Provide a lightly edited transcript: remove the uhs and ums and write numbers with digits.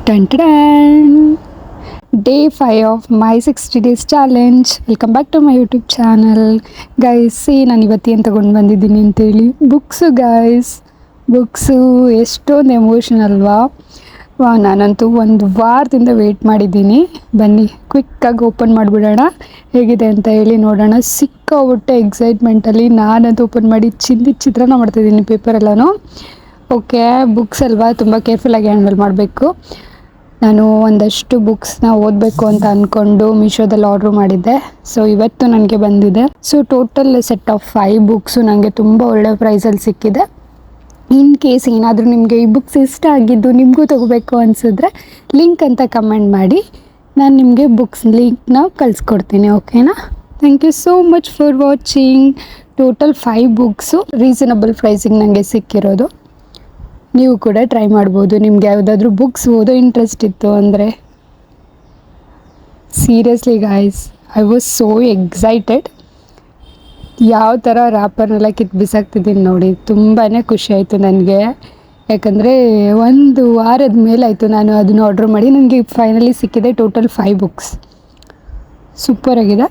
Dun, dun, dun. Day 5 of my 60 days challenge. Welcome back to my YouTube channel. Guys, ನಾನು ಇವತ್ತೇನು ತೊಗೊಂಡು ಬಂದಿದ್ದೀನಿ ಅಂತೇಳಿ ಬುಕ್ಸು ಎಷ್ಟೊಂದು ಎಮೋಷನ್ ಅಲ್ವಾ. ನಾನಂತೂ ಒಂದು ವಾರದಿಂದ ವೆಯ್ಟ್ ಮಾಡಿದ್ದೀನಿ. ಬನ್ನಿ ಕ್ವಿಕ್ಕಾಗಿ ಓಪನ್ ಮಾಡಿಬಿಡೋಣ, ಹೇಗಿದೆ ಅಂತ ಹೇಳಿ ನೋಡೋಣ. ಸಿಕ್ಕಾಬಿಟ್ಟೆ ಎಕ್ಸೈಟ್ಮೆಂಟಲ್ಲಿ ನಾನಂತೂ ಓಪನ್ ಮಾಡಿ ಚಿತ್ರಾನ್ನ ಮಾಡ್ತಾಯಿದ್ದೀನಿ ಪೇಪರೆಲ್ಲನೂ. ಓಕೆ, ಬುಕ್ಸ್ ಅಲ್ವಾ, ತುಂಬ ಕೇರ್ಫುಲ್ಲಾಗಿ ಹ್ಯಾಂಡಲ್ ಮಾಡಬೇಕು. ನಾನು ಒಂದಷ್ಟು ಬುಕ್ಸ್ನ ಓದಬೇಕು ಅಂತ ಅಂದ್ಕೊಂಡು ಮೀಶೋದಲ್ಲಿ ಆರ್ಡ್ರ್ ಮಾಡಿದ್ದೆ. ಸೊ ಇವತ್ತು ನನಗೆ ಬಂದಿದೆ. So total set of 5 books ನನಗೆ ತುಂಬ ಒಳ್ಳೆ ಪ್ರೈಸಲ್ಲಿ ಸಿಕ್ಕಿದೆ. ಇನ್ ಕೇಸ್ ಏನಾದರೂ ನಿಮಗೆ ಈ ಬುಕ್ಸ್ ಇಷ್ಟ ಆಗಿದ್ದು ನಿಮಗೂ ತೊಗೋಬೇಕು ಅನಿಸಿದ್ರೆ ಲಿಂಕ್ ಅಂತ ಕಮೆಂಟ್ ಮಾಡಿ, ನಾನು ನಿಮಗೆ ಬುಕ್ಸ್ ಲಿಂಕ್ನ ಕಳಿಸ್ಕೊಡ್ತೀನಿ. ಓಕೆನಾ? Thank you so much for watching. Total 5 books reasonable ಪ್ರೈಸಿಗೆ ನನಗೆ ಸಿಕ್ಕಿರೋದು. ನೀವು ಕೂಡ ಟ್ರೈ ಮಾಡ್ಬೋದು. ನಿಮ್ಗೆ ಯಾವುದಾದ್ರೂ ಬುಕ್ಸ್ ಓದೋ ಇಂಟ್ರೆಸ್ಟ್ ಇತ್ತು ಅಂದರೆ. Seriously guys, I was so excited. ಯಾವ ಥರ ರ್ಯಾಪರ್ನೆಲ್ಲ ಕಿತ್ತು ಬಿಸಾಕ್ತಿದ್ದೀನಿ ನೋಡಿ, ತುಂಬಾ ಖುಷಿ ಆಯಿತು ನನಗೆ. ಯಾಕಂದರೆ 1 ವಾರದ ಮೇಲಾಯಿತು ನಾನು ಅದನ್ನು ಆರ್ಡ್ರ್ ಮಾಡಿ. ನನಗೆ ಫೈನಲಿ ಸಿಕ್ಕಿದೆ ಟೋಟಲ್ 5 ಬುಕ್ಸ್. ಸೂಪರಾಗಿದೆ.